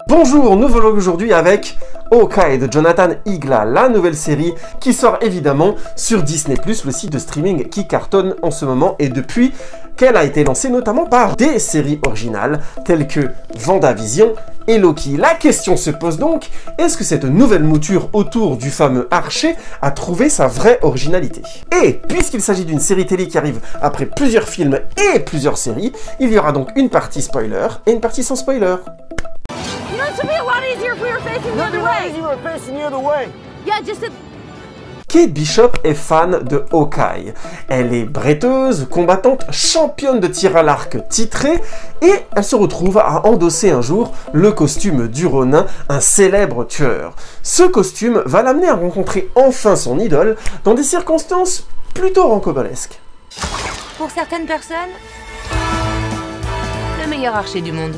Bonjour, nous vlog aujourd'hui avec Hawkeye de Jonathan Igla, la nouvelle série qui sort évidemment sur Disney+, le site de streaming qui cartonne en ce moment et depuis qu'elle a été lancée notamment par des séries originales telles que WandaVision et Loki. La question se pose donc, est-ce que cette nouvelle mouture autour du fameux Archer a trouvé sa vraie originalité? Et puisqu'il s'agit d'une série télé qui arrive après plusieurs films et plusieurs séries, il y aura donc une partie spoiler et une partie sans spoiler. Kate Bishop est fan de Hawkeye. Elle est bretteuse, combattante, championne de tir à l'arc titrée, et elle se retrouve à endosser un jour le costume du Ronin, un célèbre tueur. Ce costume va l'amener à rencontrer enfin son idole dans des circonstances plutôt rocambolesques. Pour certaines personnes, le meilleur archer du monde.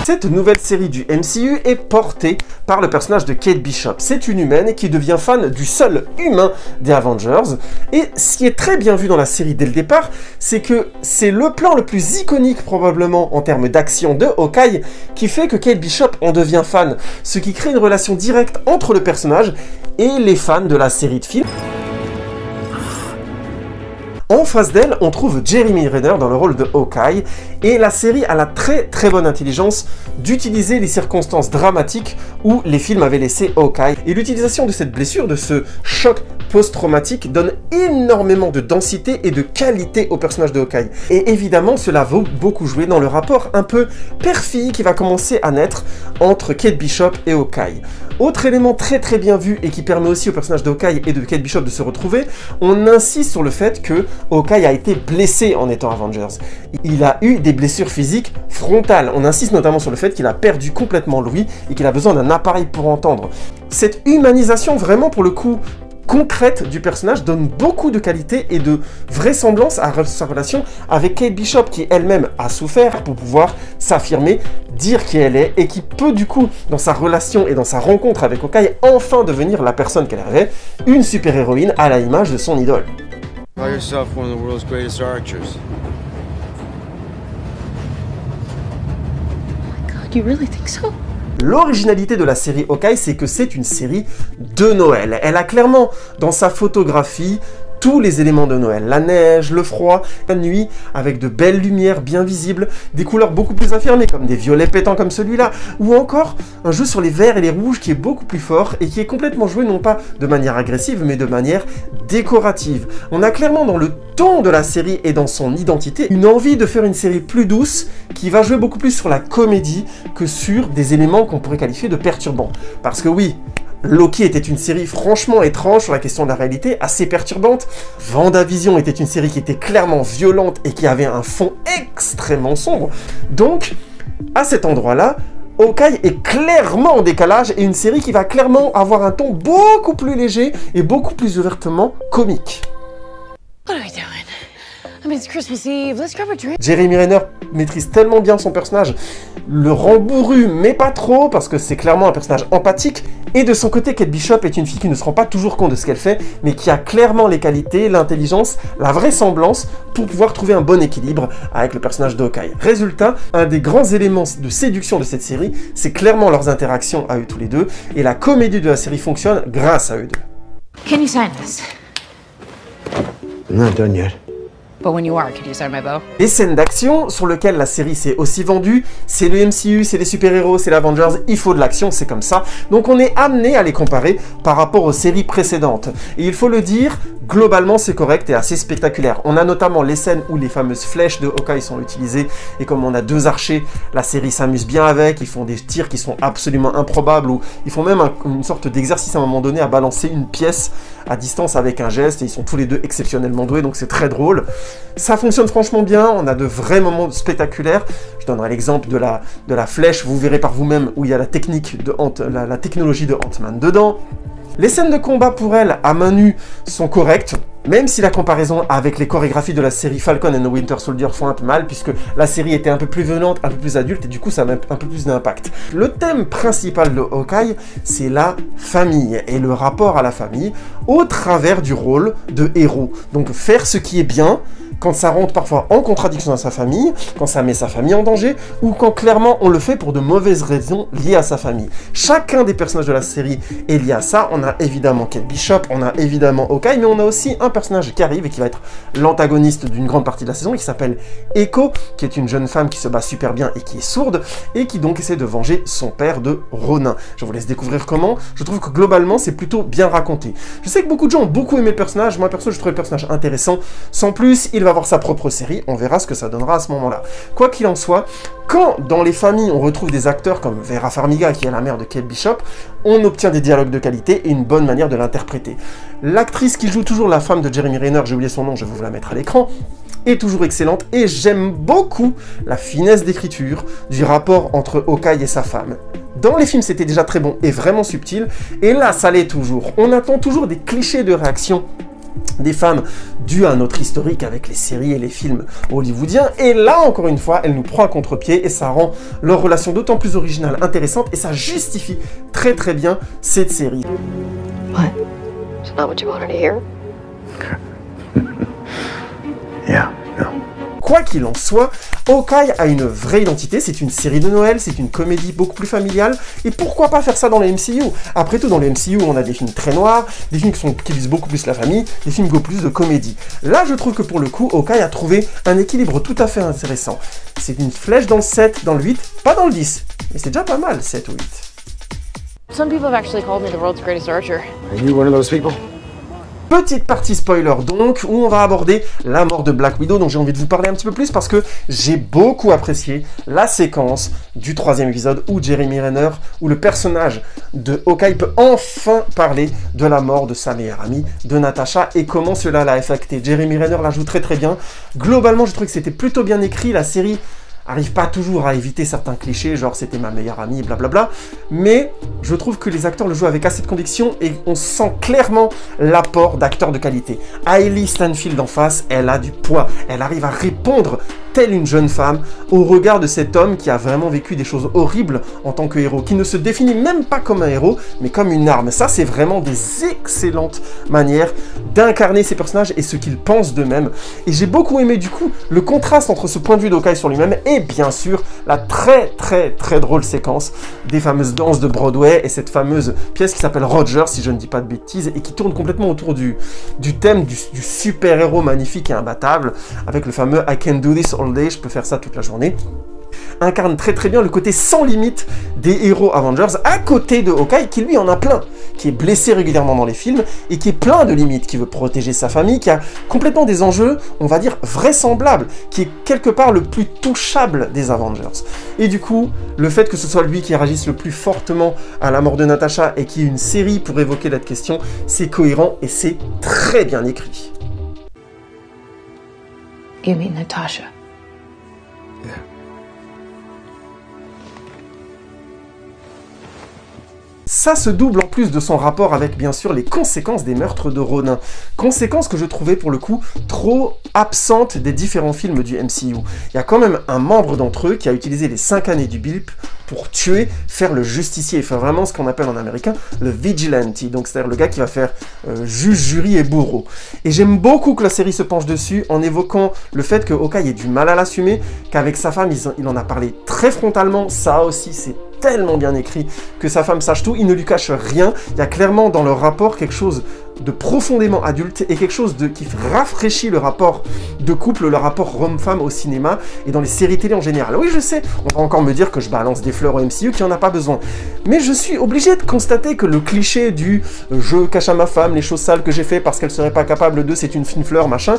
Cette nouvelle série du MCU est portée par le personnage de Kate Bishop. C'est une humaine qui devient fan du seul humain des Avengers. Et ce qui est très bien vu dans la série dès le départ, c'est que c'est le plan le plus iconique probablement en termes d'action de Hawkeye qui fait que Kate Bishop en devient fan. Ce qui crée une relation directe entre le personnage et les fans de la série de films. En face d'elle, on trouve Jeremy Renner dans le rôle de Hawkeye, et la série a la très bonne intelligence d'utiliser les circonstances dramatiques où les films avaient laissé Hawkeye. Et l'utilisation de cette blessure, de ce choc post-traumatique, donne énormément de densité et de qualité au personnage de Hawkeye. Et évidemment, cela va beaucoup jouer dans le rapport un peu père-fille qui va commencer à naître entre Kate Bishop et Hawkeye. Autre élément très bien vu et qui permet aussi au personnage de Hawkeye et de Kate Bishop de se retrouver, on insiste sur le fait que Hawkeye a été blessé en étant Avengers. Il a eu des blessures physiques frontales. On insiste notamment sur le fait qu'il a perdu complètement l'ouïe et qu'il a besoin d'un appareil pour entendre. Cette humanisation vraiment pour le coup concrète du personnage donne beaucoup de qualité et de vraisemblance à sa relation avec Kate Bishop qui elle-même a souffert pour pouvoir s'affirmer, dire qui elle est et qui peut du coup dans sa relation et dans sa rencontre avec Hawkeye enfin devenir la personne qu'elle rêvait, une super-héroïne à la image de son idole. Call yourself one of the world's greatest archers. Oh my God, you really think so? L'originalité de la série Hawkeye, c'est que c'est une série de Noël. Elle a clairement, dans sa photographie, tous les éléments de Noël. La neige, le froid, la nuit, avec de belles lumières bien visibles, des couleurs beaucoup plus affirmées, comme des violets pétants comme celui-là, ou encore un jeu sur les verts et les rouges qui est beaucoup plus fort et qui est complètement joué non pas de manière agressive, mais de manière décorative. On a clairement dans le ton de la série et dans son identité, une envie de faire une série plus douce, qui va jouer beaucoup plus sur la comédie que sur des éléments qu'on pourrait qualifier de perturbants. Parce que oui, Loki était une série franchement étrange sur la question de la réalité, assez perturbante. WandaVision était une série qui était clairement violente et qui avait un fond extrêmement sombre. Donc, à cet endroit-là, Hawkeye est clairement en décalage et une série qui va clairement avoir un ton beaucoup plus léger et beaucoup plus ouvertement comique. What are we doing? I mean, it's Christmas Eve. Let's grab a drink. Jeremy Renner maîtrise tellement bien son personnage, le rend bourru, mais pas trop, parce que c'est clairement un personnage empathique. Et de son côté, Kate Bishop est une fille qui ne se rend pas toujours compte de ce qu'elle fait, mais qui a clairement les qualités, l'intelligence, la vraisemblance pour pouvoir trouver un bon équilibre avec le personnage de Hawkeye. Résultat, un des grands éléments de séduction de cette série, c'est clairement leurs interactions à eux tous les deux, et la comédie de la série fonctionne grâce à eux deux. Can you sign this? I'm not done yet. But when you are, could you sign my bow? Les scènes d'action sur lesquelles la série s'est aussi vendue, c'est le MCU, c'est les super-héros, c'est l'Avengers, il faut de l'action, c'est comme ça. Donc on est amené à les comparer par rapport aux séries précédentes. Et il faut le dire, globalement c'est correct et assez spectaculaire. On a notamment les scènes où les fameuses flèches de Hawkeye sont utilisées, et comme on a deux archers, la série s'amuse bien avec, ils font des tirs qui sont absolument improbables, ou ils font même une sorte d'exercice à un moment donné à balancer une pièce à distance avec un geste, et ils sont tous les deux exceptionnellement doués, donc c'est très drôle. Ça fonctionne franchement bien, on a de vrais moments spectaculaires. Je donnerai l'exemple de la flèche, vous verrez par vous-même où il y a la technique de la technologie de Ant-Man dedans. Les scènes de combat pour elle, à main nue, sont correctes. Même si la comparaison avec les chorégraphies de la série Falcon and the Winter Soldier font un peu mal, puisque la série était un peu plus violente, un peu plus adulte, et du coup ça a un peu plus d'impact. Le thème principal de Hawkeye, c'est la famille, et le rapport à la famille, au travers du rôle de héros. Donc faire ce qui est bien, quand ça rentre parfois en contradiction dans sa famille, quand ça met sa famille en danger, ou quand clairement on le fait pour de mauvaises raisons liées à sa famille. Chacun des personnages de la série est lié à ça. On a évidemment Kate Bishop, on a évidemment Hawkeye, mais on a aussi un personnage qui arrive et qui va être l'antagoniste d'une grande partie de la saison, et qui s'appelle Echo, qui est une jeune femme qui se bat super bien et qui est sourde, et qui donc essaie de venger son père de Ronin. Je vous laisse découvrir comment. Je trouve que globalement c'est plutôt bien raconté. Je sais que beaucoup de gens ont beaucoup aimé le personnage, moi perso je trouve le personnage intéressant. Sans plus, il va avoir sa propre série, on verra ce que ça donnera à ce moment-là. Quoi qu'il en soit, quand dans les familles on retrouve des acteurs comme Vera Farmiga, qui est la mère de Kate Bishop, on obtient des dialogues de qualité et une bonne manière de l'interpréter. L'actrice qui joue toujours la femme de Jeremy Renner, j'ai oublié son nom, je vais vous la mettre à l'écran, est toujours excellente, et j'aime beaucoup la finesse d'écriture du rapport entre Hawkeye et sa femme. Dans les films, c'était déjà très bon et vraiment subtil, et là, ça l'est toujours. On attend toujours des clichés de réaction des femmes dues à notre historique avec les séries et les films hollywoodiens, et là, encore une fois, elle nous prend à contre-pied, et ça rend leur relation d'autant plus originale, intéressante, et ça justifie très très bien cette série. What? Is not what you wanted to hear? Yeah, no. Quoi qu'il en soit, Hawkeye a une vraie identité, c'est une série de Noël, c'est une comédie beaucoup plus familiale, et pourquoi pas faire ça dans les MCU? Après tout, dans les MCU, on a des films très noirs, des films qui visent beaucoup plus la famille, des films beaucoup plus de comédie. Là, je trouve que pour le coup, Hawkeye a trouvé un équilibre tout à fait intéressant. C'est une flèche dans le 7, dans le 8, pas dans le 10, mais c'est déjà pas mal, 7 ou 8. Some people have actually called me the world's greatest archer. Are you one of those people? Petite partie spoiler donc, où on va aborder la mort de Black Widow, dont j'ai envie de vous parler un petit peu plus parce que j'ai beaucoup apprécié la séquence du 3e épisode où Jeremy Renner, où le personnage de Hawkeye peut enfin parler de la mort de sa meilleure amie, de Natasha, et comment cela l'a affecté. Jeremy Renner la joue très très bien. Globalement, je trouve que c'était plutôt bien écrit, la série arrive pas toujours à éviter certains clichés, genre c'était ma meilleure amie, blablabla, mais je trouve que les acteurs le jouent avec assez de conviction et on sent clairement l'apport d'acteurs de qualité. Hailey Stanfield en face, elle a du poids, elle arrive à répondre telle une jeune femme au regard de cet homme qui a vraiment vécu des choses horribles en tant que héros, qui ne se définit même pas comme un héros, mais comme une arme. Ça, c'est vraiment des excellentes manières d'incarner ces personnages et ce qu'ils pensent d'eux-mêmes. Et j'ai beaucoup aimé du coup le contraste entre ce point de vue d'Hawkeye sur lui-même et bien sûr la très drôle séquence des fameuses danses de Broadway et cette fameuse pièce qui s'appelle Roger, si je ne dis pas de bêtises, et qui tourne complètement autour du thème du super-héros magnifique et imbattable, avec le fameux I can do this all day, je peux faire ça toute la journée. Incarne très bien le côté sans limite des héros Avengers, à côté de Hawkeye qui lui en a plein, qui est blessé régulièrement dans les films et qui est plein de limites, qui veut protéger sa famille, qui a complètement des enjeux, on va dire, vraisemblables, qui est quelque part le plus touchable des Avengers. Et du coup, le fait que ce soit lui qui réagisse le plus fortement à la mort de Natasha et qu'il y ait une série pour évoquer cette question, c'est cohérent et c'est très bien écrit. You mean Natasha? Yeah. Ça se double en plus de son rapport avec, bien sûr, les conséquences des meurtres de Ronin. Conséquences que je trouvais, pour le coup, trop absentes des différents films du MCU. Il y a quand même un membre d'entre eux qui a utilisé les 5 années du BILP pour tuer, faire le justicier, faire vraiment ce qu'on appelle en américain le vigilante, donc c'est-à-dire le gars qui va faire juge, jury et bourreau. Et j'aime beaucoup que la série se penche dessus en évoquant le fait que Hawkeye ait du mal à l'assumer, qu'avec sa femme, il en a parlé très frontalement, ça aussi c'est tellement bien écrit, que sa femme sache tout, il ne lui cache rien, il y a clairement dans leur rapport quelque chose de profondément adulte et quelque chose qui rafraîchit le rapport de couple, le rapport homme-femme au cinéma et dans les séries télé en général. Oui, je sais, on va encore me dire que je balance des fleurs au MCU qui en a pas besoin. Mais je suis obligé de constater que le cliché du « je cache à ma femme les choses sales que j'ai fait parce qu'elle serait pas capable de, c'est une fine fleur, machin »,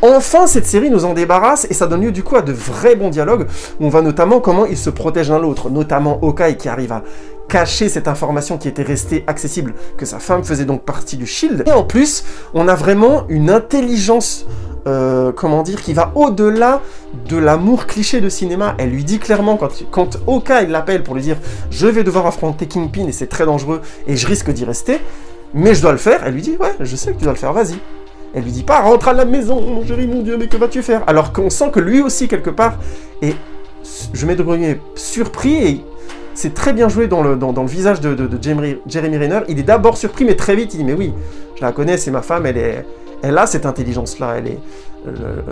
enfin cette série nous en débarrasse et ça donne lieu du coup à de vrais bons dialogues où on voit notamment comment ils se protègent l'un l'autre, notamment Hawkeye qui arrive à cacher cette information qui était restée accessible, que sa femme faisait donc partie du Shield. Et en plus, on a vraiment une intelligence, comment dire, qui va au-delà de l'amour cliché de cinéma. Elle lui dit clairement, quand Hawkeye l'appelle pour lui dire « je vais devoir affronter Kingpin et c'est très dangereux et je risque d'y rester, mais je dois le faire », elle lui dit « ouais, je sais que tu dois le faire, vas-y ». Elle lui dit pas « Rentre à la maison, mon chéri, mon Dieu, mais que vas-tu faire ?» Alors qu'on sent que lui aussi, quelque part, est, je mets de guillemets, surpris, et c'est très bien joué dans le visage de Jeremy Renner. Il est d'abord surpris, mais très vite, il dit « Mais oui, je la connais, c'est ma femme, elle a cette intelligence-là, elle est...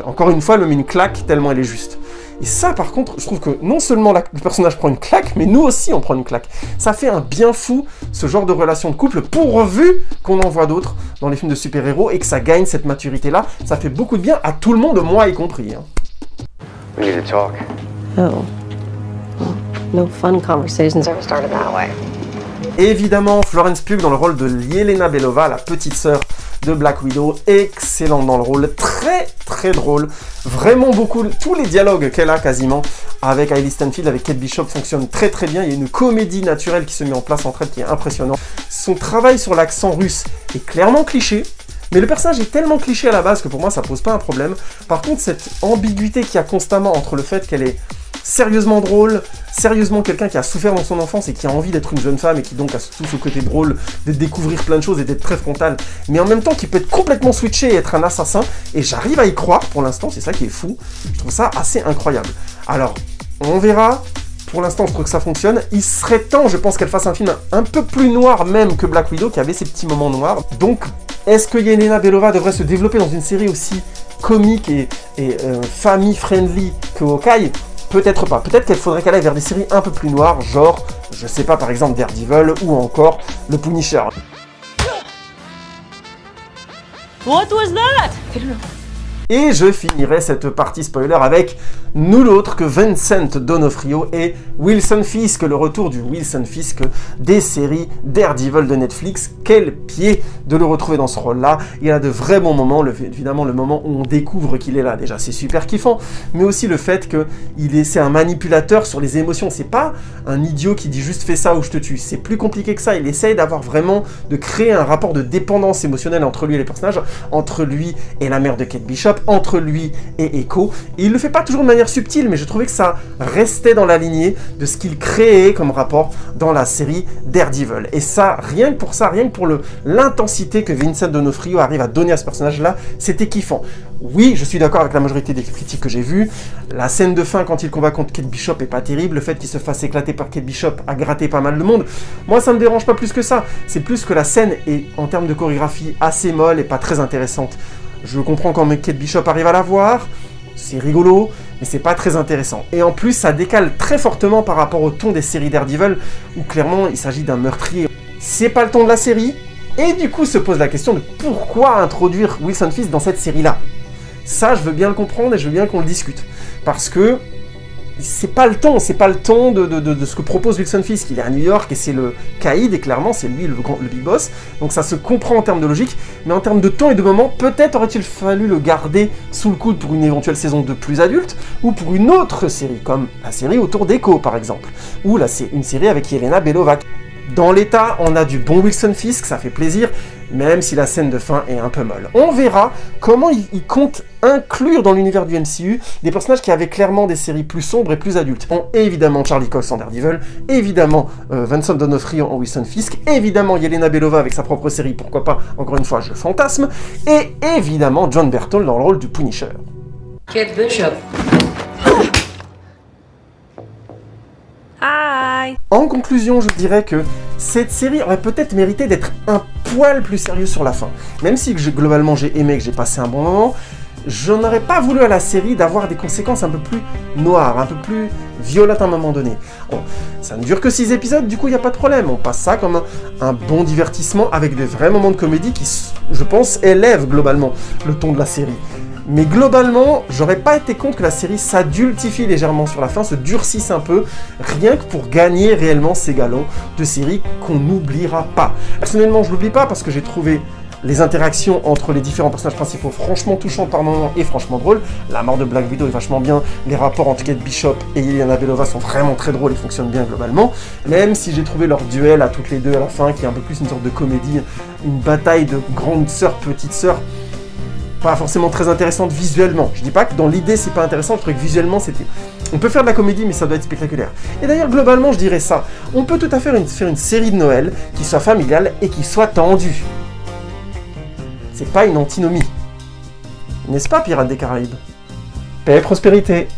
encore une fois, elle me met une claque tellement elle est juste. » Et ça, par contre, je trouve que non seulement le personnage prend une claque, mais nous aussi, on prend une claque. Ça fait un bien fou, ce genre de relation de couple, pourvu qu'on en voit d'autres dans les films de super-héros, et que ça gagne cette maturité-là. Ça fait beaucoup de bien à tout le monde, moi y compris. Hein. We need to talk. Oh. Well, no fun conversations ever started that way. Évidemment, Florence Pugh dans le rôle de Yelena Belova, la petite sœur de Black Widow, excellente dans le rôle, très très drôle, vraiment beaucoup, tous les dialogues qu'elle a quasiment avec Hailey Steinfeld, avec Kate Bishop fonctionnent très très bien, il y a une comédie naturelle qui se met en place entre elles qui est impressionnante. Son travail sur l'accent russe est clairement cliché, mais le personnage est tellement cliché à la base que pour moi ça pose pas un problème. Par contre, cette ambiguïté qu'il y a constamment entre le fait qu'elle est sérieusement drôle, sérieusement quelqu'un qui a souffert dans son enfance et qui a envie d'être une jeune femme et qui donc a tout ce côté drôle, de découvrir plein de choses et d'être très frontal, mais en même temps qui peut être complètement switché et être un assassin, et j'arrive à y croire pour l'instant, c'est ça qui est fou, je trouve ça assez incroyable. Alors, on verra, pour l'instant je trouve que ça fonctionne, il serait temps je pense qu'elle fasse un film un peu plus noir même que Black Widow qui avait ses petits moments noirs, donc est-ce que Yelena Belova devrait se développer dans une série aussi comique et family-friendly que Hawkeye? Peut-être pas. Peut-être qu'il faudrait qu'elle aille vers des séries un peu plus noires, genre, je sais pas, par exemple Daredevil ou encore le Punisher. What was that? I don't know. Et je finirai cette partie spoiler avec nul autre que Vincent D'Onofrio et Wilson Fisk, le retour du Wilson Fisk des séries Daredevil de Netflix. Quel pied de le retrouver dans ce rôle-là. Il a de vrais bons moments, évidemment le moment où on découvre qu'il est là, déjà c'est super kiffant, mais aussi le fait que c'est un manipulateur sur les émotions, c'est pas un idiot qui dit juste fais ça ou je te tue, c'est plus compliqué que ça, il essaye d'avoir vraiment, de créer un rapport de dépendance émotionnelle entre lui et les personnages, entre lui et la mère de Kate Bishop, entre lui et Echo, et il le fait pas toujours de manière subtile, mais je trouvais que ça restait dans la lignée de ce qu'il créait comme rapport dans la série Daredevil. Et ça, rien que pour ça, rien que pour l'intensité que Vincent D'Onofrio arrive à donner à ce personnage-là, c'était kiffant. Oui, je suis d'accord avec la majorité des critiques que j'ai vues. La scène de fin quand il combat contre Kate Bishop est pas terrible. Le fait qu'il se fasse éclater par Kate Bishop a gratté pas mal de monde. Moi, ça me dérange pas plus que ça. C'est plus que la scène est, en termes de chorégraphie, assez molle et pas très intéressante. Je comprends quand Kate Bishop arrive à la voir, c'est rigolo, mais c'est pas très intéressant. Et en plus, ça décale très fortement par rapport au ton des séries Daredevil, où clairement, il s'agit d'un meurtrier. C'est pas le ton de la série, et du coup se pose la question de pourquoi introduire Wilson Fisk dans cette série-là. Ça, je veux bien le comprendre et je veux bien qu'on le discute. Parce que c'est pas le ton de ce que propose Wilson Fisk. Il est à New York et c'est le caïd, et clairement c'est lui le big boss, donc ça se comprend en termes de logique, mais en termes de temps et de moment, peut-être aurait-il fallu le garder sous le coude pour une éventuelle saison 2 plus adulte, ou pour une autre série, comme la série autour d'Echo par exemple, ou là c'est une série avec Yelena Belova. Dans l'état, on a du bon Wilson Fisk, ça fait plaisir, même si la scène de fin est un peu molle. On verra comment il compte inclure dans l'univers du MCU des personnages qui avaient clairement des séries plus sombres et plus adultes. Évidemment Charlie Cox en Daredevil, évidemment Vincent D'Onofrio en Wilson Fisk, évidemment Yelena Belova avec sa propre série, pourquoi pas, encore une fois, je fantasme, et évidemment John Berthold dans le rôle du Punisher. Kate Bishop. Hi. En conclusion, je dirais que cette série aurait peut-être mérité d'être un poil plus sérieux sur la fin. Même si globalement j'ai aimé, que j'ai passé un bon moment, je n'aurais pas voulu à la série d'avoir des conséquences un peu plus noires, un peu plus violentes à un moment donné. Bon, ça ne dure que 6 épisodes, du coup il n'y a pas de problème, on passe ça comme un bon divertissement avec des vrais moments de comédie qui, je pense, élèvent globalement le ton de la série. Mais globalement, j'aurais pas été contre que la série s'adultifie légèrement sur la fin, se durcisse un peu, rien que pour gagner réellement ces galons de série qu'on n'oubliera pas. Personnellement, je l'oublie pas parce que j'ai trouvé les interactions entre les différents personnages principaux franchement touchantes par moments et franchement drôles. La mort de Black Widow est vachement bien, les rapports entre Kate Bishop et Yelena Belova sont vraiment très drôles et fonctionnent bien globalement, même si j'ai trouvé leur duel à toutes les deux à la fin, qui est un peu plus une sorte de comédie, une bataille de grande sœur, petite sœur, pas forcément très intéressante visuellement. Je dis pas que dans l'idée c'est pas intéressant, je trouvais que visuellement c'était... On peut faire de la comédie mais ça doit être spectaculaire. Et d'ailleurs globalement je dirais ça, on peut tout à fait faire une série de Noël qui soit familiale et qui soit tendue. C'est pas une antinomie. N'est-ce pas, Pirates des Caraïbes? Paix et prospérité!